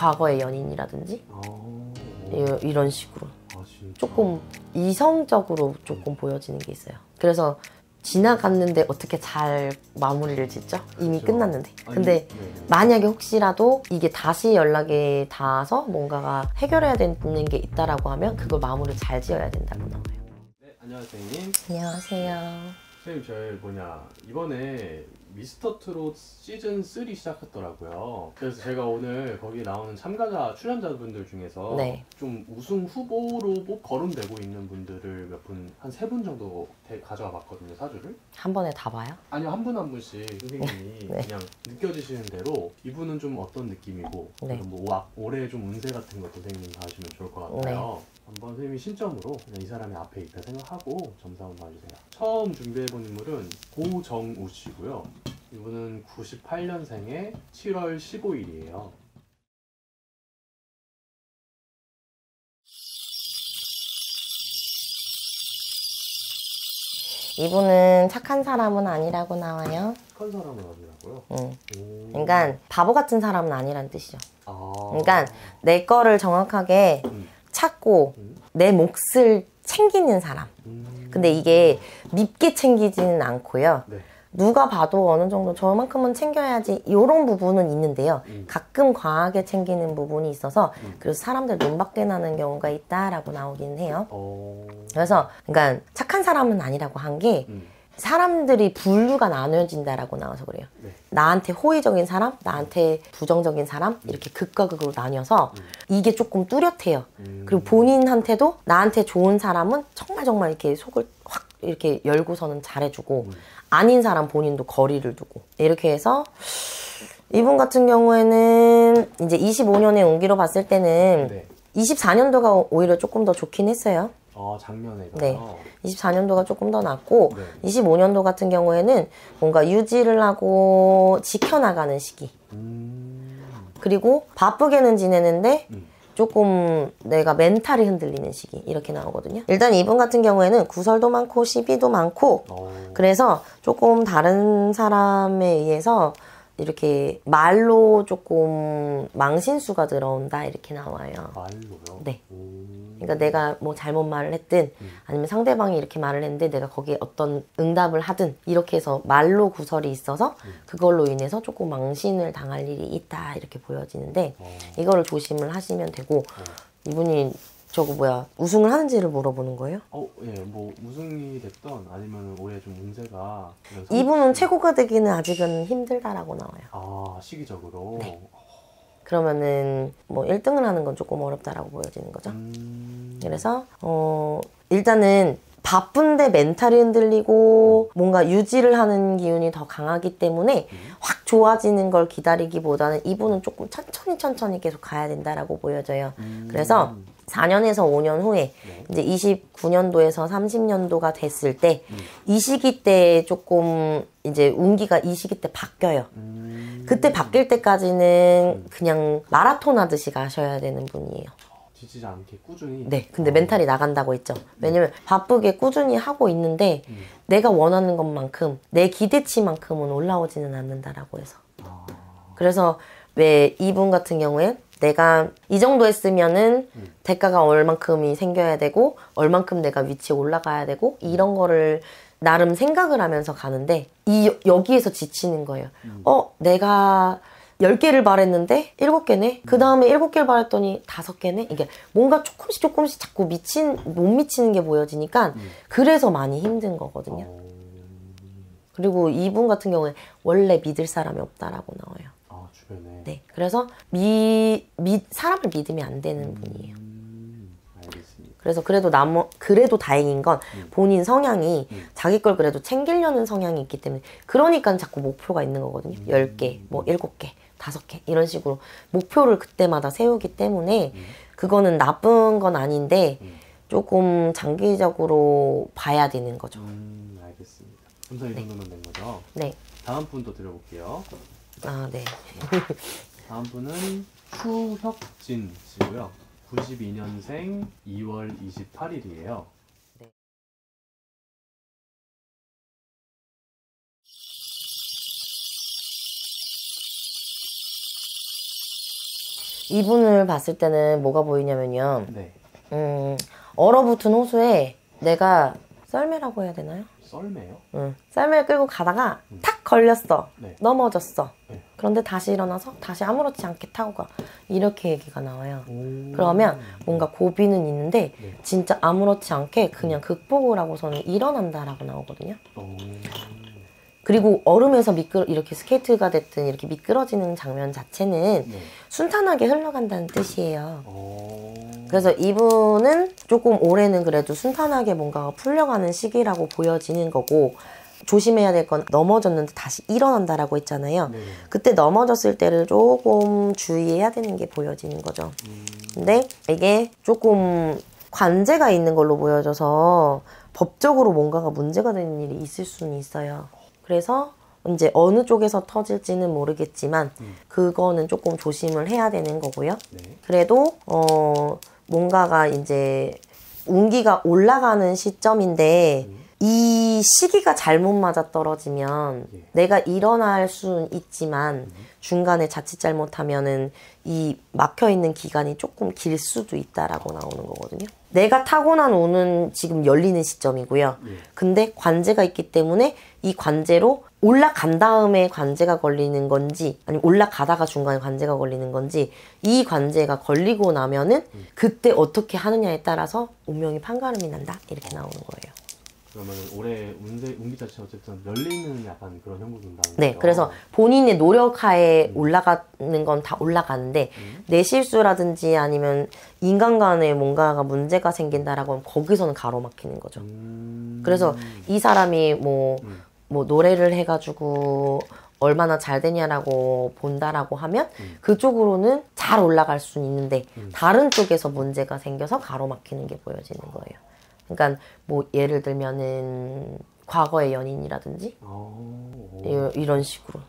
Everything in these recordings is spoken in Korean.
과거의 연인이라든지 이런 식으로 조금 이성적으로 조금 보여지는 게 있어요. 그래서 지나갔는데 어떻게 잘 마무리를 짓죠? 이미 끝났는데. 근데 만약에 혹시라도 이게 다시 연락이 닿아서 뭔가가 해결해야 되는 게 있다라고 하면 그걸 마무리를 잘 지어야 된다고 나와요. 네, 안녕하세요 선생님. 안녕하세요. 선생님 저희 이번에 미스터트롯 시즌3 시작했더라고요. 그래서 제가 오늘 거기 나오는 출연자분들 중에서 네. 좀 우승 후보로 거론되고 있는 분들을 몇 분, 한 3분 정도 가져와 봤거든요, 사주를. 한 번에 다 봐요? 아니요, 한 분 한 분씩 선생님이 네. 그냥 느껴지시는 대로 이분은 좀 어떤 느낌이고 네. 뭐 올해 좀 운세 같은 것도 선생님 봐주시면 좋을 것 같아요. 한번 선생님이 신점으로 그냥 이 사람이 앞에 있다 생각하고 점수 한번 봐주세요. 처음 준비해본 인물은 고정우 씨고요. 이분은 98년생의 7월 15일이에요. 이분은 착한 사람은 아니라고 나와요. 착한 사람은 아니라고요? 그러니까 바보 같은 사람은 아니란 뜻이죠. 아. 그러니까 내 거를 정확하게 찾고 내 몫을 챙기는 사람. 근데 이게 밉게 챙기지는 않고요. 네. 누가 봐도 어느 정도 저만큼은 챙겨야지 이런 부분은 있는데요. 가끔 과하게 챙기는 부분이 있어서 그래서 사람들 눈밖에 나는 경우가 있다라고 나오긴 해요. 그래서 그러니까 착한 사람은 아니라고 한 게 사람들이 분류가 나눠진다라고 나와서 그래요. 네. 나한테 호의적인 사람, 나한테 부정적인 사람 이렇게 극과 극으로 나뉘어서 이게 조금 뚜렷해요. 그리고 본인한테도 나한테 좋은 사람은 정말 이렇게 속을 확 이렇게 열고서는 잘해주고 아닌 사람 본인도 거리를 두고 이렇게 해서 이분 같은 경우에는 이제 25년의 운기로 봤을 때는 네. 24년도가 오히려 조금 더 좋긴 했어요. 작년에가요? 네. 24년도가 조금 더 낫고 네. 25년도 같은 경우에는 뭔가 유지를 하고 지켜나가는 시기. 그리고 바쁘게는 지내는데 조금 내가 멘탈이 흔들리는 시기 이렇게 나오거든요. 일단 이분 같은 경우에는 구설도 많고 시비도 많고 그래서 조금 다른 사람에 의해서 이렇게 말로 조금 망신수가 들어온다 이렇게 나와요. 말로요? 네. 그러니까 내가 뭐 잘못 말을 했든 아니면 상대방이 이렇게 말을 했는데 내가 거기에 어떤 응답을 하든 이렇게 해서 말로 구설이 있어서 그걸로 인해서 조금 망신을 당할 일이 있다 이렇게 보여지는데 이거를 조심을 하시면 되고 이분이 우승을 하는지를 물어보는 거예요? 예, 뭐 우승이 됐던 아니면 올해 좀 운세가 이분은 최고가 되기는 아직은 힘들다라고 나와요. 시기적으로? 네. 그러면은 뭐 1등을 하는 건 조금 어렵다라고 보여지는 거죠. 그래서 일단은 바쁜데 멘탈이 흔들리고 뭔가 유지를 하는 기운이 더 강하기 때문에 확 좋아지는 걸 기다리기보다는 이분은 조금 천천히 계속 가야 된다라고 보여져요. 그래서 4년에서 5년 후에 이제 29년도에서 30년도가 됐을 때 이 시기 때 조금 이제 운기가 이 시기 때 바뀌어요. 그때 바뀔 때까지는 그냥 마라톤 하듯이 가셔야 되는 분이에요. 지치지 않게 꾸준히? 네, 근데 멘탈이 나간다고 했죠. 왜냐면 바쁘게 꾸준히 하고 있는데 내가 원하는 것만큼 내 기대치만큼은 올라오지는 않는다라고 해서. 그래서 왜 이분 같은 경우에 내가 이 정도 했으면은 대가가 얼만큼이 생겨야 되고 얼만큼 내가 위치에 올라가야 되고 이런 거를 나름 생각을 하면서 가는데 여기에서 지치는 거예요. 내가 10개를 바랬는데 7개네? 그 다음에 7개를 바랬더니 5개네? 이게 뭔가 조금씩 자꾸 못 미치는 게 보여지니까 그래서 많이 힘든 거거든요. 그리고 이분 같은 경우에 원래 믿을 사람이 없다라고 나와요. 주변에? 네. 그래서 사람을 믿으면 안 되는 분이에요. 알겠습니다. 그래서 그래도 다행인 건 본인 성향이 자기 걸 그래도 챙기려는 성향이 있기 때문에 그러니까 자꾸 목표가 있는 거거든요. 10개, 뭐 7개, 5개 이런 식으로 목표를 그때마다 세우기 때문에 그거는 나쁜 건 아닌데 조금 장기적으로 봐야 되는 거죠. 알겠습니다. 점수 이 정도면 된 거죠? 네. 다음 분 또 드려볼게요. 네. 다음 분은 추혁진 씨고요. 92년생 2월 28일이에요. 이분을 봤을 때는 뭐가 보이냐면요. 네. 얼어붙은 호수에 내가 썰매라고 해야 되나요? 썰매요? 응. 썰매를 끌고 가다가 탁 걸렸어. 네. 넘어졌어. 네. 그런데 다시 일어나서 다시 아무렇지 않게 타고 가. 이렇게 얘기가 나와요. 그러면 뭔가 고비는 있는데 네. 진짜 아무렇지 않게 그냥 극복을 하고서는 일어난다라고 나오거든요. 그리고 얼음에서 이렇게 스케이트가 됐든 이렇게 미끄러지는 장면 자체는 네. 순탄하게 흘러간다는 뜻이에요. 그래서 이분은 조금 올해는 그래도 순탄하게 뭔가가 풀려가는 시기라고 보여지는 거고, 조심해야 될 건 넘어졌는데 다시 일어난다라고 했잖아요. 네. 그때 넘어졌을 때를 조금 주의해야 되는 게 보여지는 거죠. 근데 이게 조금 관제가 있는 걸로 보여져서 법적으로 뭔가가 문제가 되는 일이 있을 수는 있어요. 그래서 이제 어느 쪽에서 터질지는 모르겠지만 그거는 조금 조심을 해야 되는 거고요. 네. 그래도 뭔가가 이제 운기가 올라가는 시점인데 이 시기가 잘못 맞아 떨어지면 내가 일어날 수는 있지만 중간에 자칫 잘못하면은 이 막혀있는 기간이 조금 길 수도 있다라고 나오는 거거든요. 내가 타고난 운은 지금 열리는 시점이고요. 근데 관제가 있기 때문에 이 관제로 올라간 다음에 관제가 걸리는 건지 아니면 올라가다가 중간에 관제가 걸리는 건지, 이 관제가 걸리고 나면은 그때 어떻게 하느냐에 따라서 운명이 판가름이 난다 이렇게 나오는 거예요. 그러면 올해 운기 자체가 어쨌든 열리는 약간 그런 형국이 온다는 네, 거죠? 그래서 본인의 노력하에 올라가는 건 다 올라가는데 내 실수라든지 아니면 인간 간에 뭔가가 문제가 생긴다라고 하면 거기서는 가로막히는 거죠. 그래서 이 사람이 뭐 노래를 해가지고 얼마나 잘 되냐라고 본다라고 하면 그쪽으로는 잘 올라갈 수는 있는데 다른 쪽에서 문제가 생겨서 가로막히는 게 보여지는 거예요. 그러니까 뭐 예를 들면은 과거의 연인이라든지 이런 식으로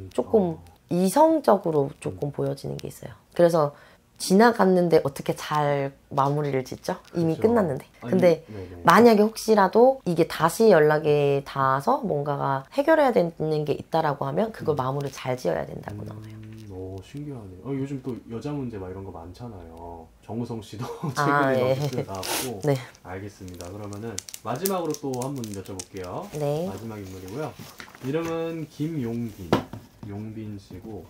조금 이성적으로 조금 보여지는 게 있어요. 그래서 지나갔는데 어떻게 잘 마무리를 짓죠? 이미 그렇죠. 끝났는데. 근데 네네. 만약에 혹시라도 이게 다시 연락이 닿아서 뭔가가 해결해야 되는 게 있다라고 하면 그걸 마무리를 잘 지어야 된다고 나와요. 신기하네. 요즘 또 여자 문제 막 이런 거 많잖아요. 정우성 씨도 아, 최근에 예. 뉴스에 나왔고. 네. 알겠습니다. 그러면은 마지막으로 또 한 분 여쭤볼게요. 네. 마지막 인물이고요. 이름은 김용빈, 용빈 씨고,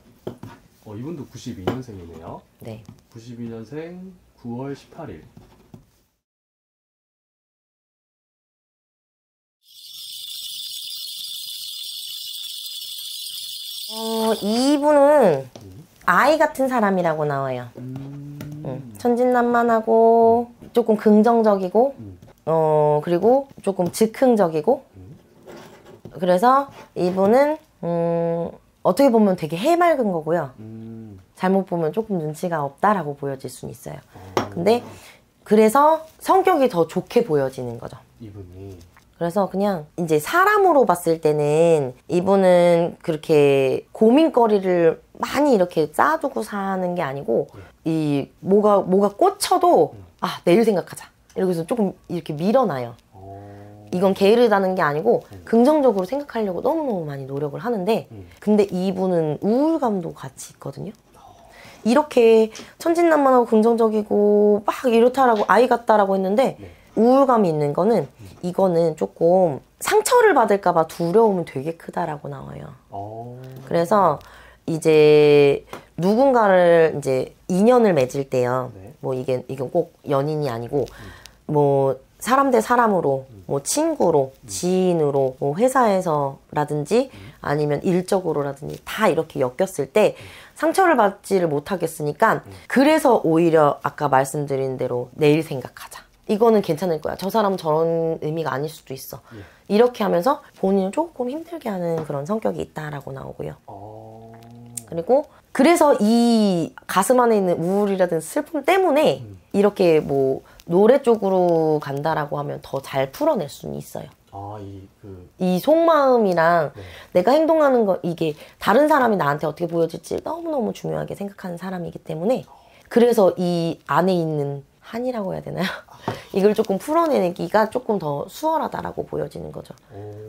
이분도 92년생이네요. 네. 92년생 9월 18일. 이분은 아이 같은 사람이라고 나와요. 천진난만하고 조금 긍정적이고 그리고 조금 즉흥적이고, 그래서 이분은 어떻게 보면 되게 해맑은 거고요. 잘못 보면 조금 눈치가 없다라고 보여질 수는 있어요. 근데 그래서 성격이 더 좋게 보여지는 거죠. 이분이. 그래서 그냥 이제 사람으로 봤을 때는 이분은 그렇게 고민거리를 많이 이렇게 쌓아두고 사는 게 아니고, 이 뭐가 꽂혀도 내일 생각하자 이러고서 조금 이렇게 밀어놔요. 이건 게으르다는 게 아니고 긍정적으로 생각하려고 너무너무 많이 노력을 하는데, 근데 이분은 우울감도 같이 있거든요. 이렇게 천진난만하고 긍정적이고 막 이렇다라고 아이 같다라고 했는데 우울감이 있는 거는, 이거는 조금 상처를 받을까봐 두려움은 되게 크다라고 나와요. 그래서 이제 누군가를 이제 인연을 맺을 때요. 뭐 이게 꼭 연인이 아니고 뭐 사람 대 사람으로, 뭐 친구로, 지인으로, 뭐 회사에서라든지 아니면 일적으로라든지 다 이렇게 엮였을 때 상처를 받지를 못하겠으니까, 그래서 오히려 아까 말씀드린 대로 내일 생각하자. 이거는 괜찮을 거야. 저 사람은 저런 의미가 아닐 수도 있어. 이렇게 하면서 본인을 조금 힘들게 하는 그런 성격이 있다라고 나오고요. 그리고 그래서 이 가슴 안에 있는 우울이라든지 슬픔 때문에 이렇게 뭐 노래 쪽으로 간다라고 하면 더 잘 풀어낼 수는 있어요. 이 속마음이랑 내가 행동하는 거, 이게 다른 사람이 나한테 어떻게 보여질지 너무너무 중요하게 생각하는 사람이기 때문에, 그래서 이 안에 있는 한이라고 해야 되나요? 이걸 조금 풀어내기가 조금 더 수월하다라고 보여지는 거죠.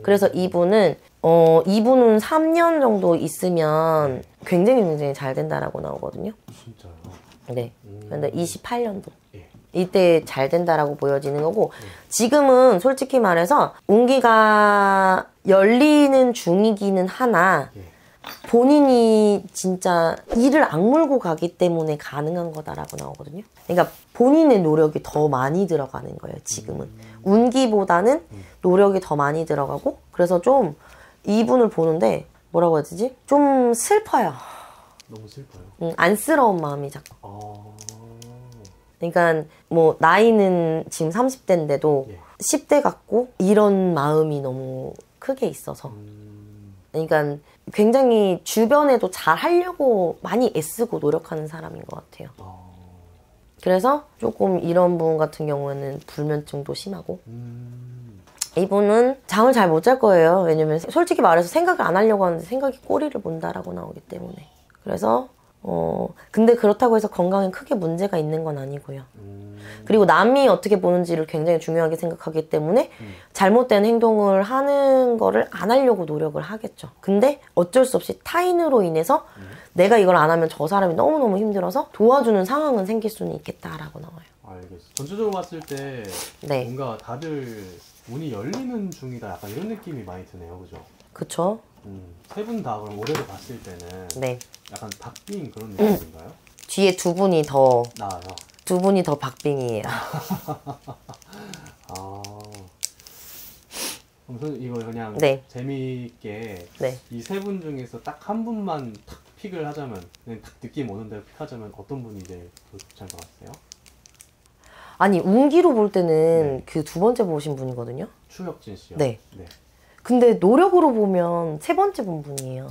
그래서 이분은 3년 정도 있으면 굉장히 잘 된다라고 나오거든요. 진짜요? 네. 근데 28년도. 예. 이때 잘 된다라고 보여지는 거고, 지금은 솔직히 말해서 운기가 열리는 중이기는 하나, 예. 본인이 진짜 이를 악물고 가기 때문에 가능한 거다라고 나오거든요. 그러니까 본인의 노력이 더 많이 들어가는 거예요, 지금은. 운기보다는 노력이 더 많이 들어가고, 그래서 좀 이분을 보는데, 뭐라고 해야 되지? 좀 슬퍼요. 너무 슬퍼요. 안쓰러운 마음이 자꾸. 아. 그러니까 뭐 나이는 지금 30대인데도 예. 10대 같고 이런 마음이 너무 크게 있어서. 그러니까 굉장히 주변에도 잘 하려고 많이 애쓰고 노력하는 사람인 것 같아요. 그래서 조금 이런 분 같은 경우에는 불면증도 심하고. 이분은 잠을 잘 못 잘 거예요. 왜냐면 솔직히 말해서 생각을 안 하려고 하는데 생각이 꼬리를 문다라고 나오기 때문에. 그래서 근데 그렇다고 해서 건강에 크게 문제가 있는 건 아니고요. 그리고 남이 어떻게 보는지를 굉장히 중요하게 생각하기 때문에 잘못된 행동을 하는 거를 안 하려고 노력을 하겠죠. 근데 어쩔 수 없이 타인으로 인해서 내가 이걸 안 하면 저 사람이 너무너무 힘들어서 도와주는 상황은 생길 수는 있겠다라고 나와요. 알겠어. 전체적으로 봤을 때 네. 뭔가 다들 문이 열리는 중이다. 약간 이런 느낌이 많이 드네요. 그죠? 그쵸? 세 분 다 그럼 올해로 봤을 때는 네. 약간 박빙 그런 느낌인가요? 뒤에 두 분이 더 박빙이에요. 아. 그럼 선생님 이거 그냥 네. 재미있게 네. 이 세 분 중에서 딱 한 분만 탁 픽을 하자면 그냥 딱 느낌 오는 대로 픽하자면 어떤 분이 제일 괜찮을 것 같으세요? 아니 운기로 볼 때는 그 두 번째 보신 분이거든요. 추혁진 씨요? 네. 네. 근데 노력으로 보면 세 번째 본 분이에요.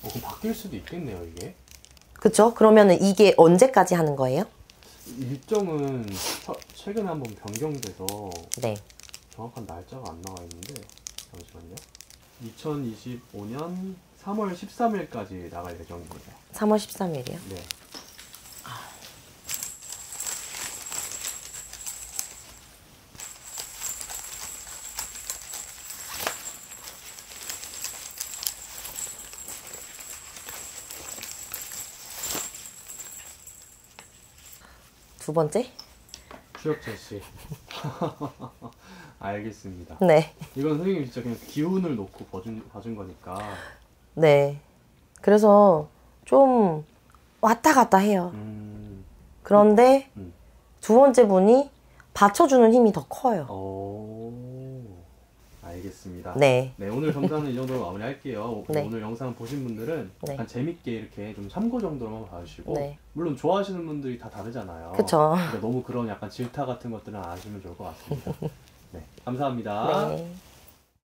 그럼 바뀔 수도 있겠네요, 이게. 그쵸? 그러면은 이게 언제까지 하는 거예요? 일정은 최근에 한번 변경돼서 네. 정확한 날짜가 안 나와 있는데 잠시만요. 2025년 3월 13일까지 나갈 예정입니다. 3월 13일이요? 네. 두 번째? 추혁진 씨. 알겠습니다. 네. 이건 선생님이 진짜 그냥 기운을 놓고 봐준 거니까. 네. 그래서 좀 왔다 갔다 해요. 그런데 두 번째 분이 받쳐주는 힘이 더 커요. 알겠습니다. 네. 네, 오늘 정산은 이 정도로 마무리할게요. 네. 오늘 영상 보신 분들은 네. 약간 재밌게 이렇게 좀 참고 정도로만 봐주시고 네. 물론 좋아하시는 분들이 다 다르잖아요. 그쵸. 그러니까 너무 그런 약간 질타 같은 것들은 안 하시면 좋을 것 같습니다. 네, 감사합니다. 네.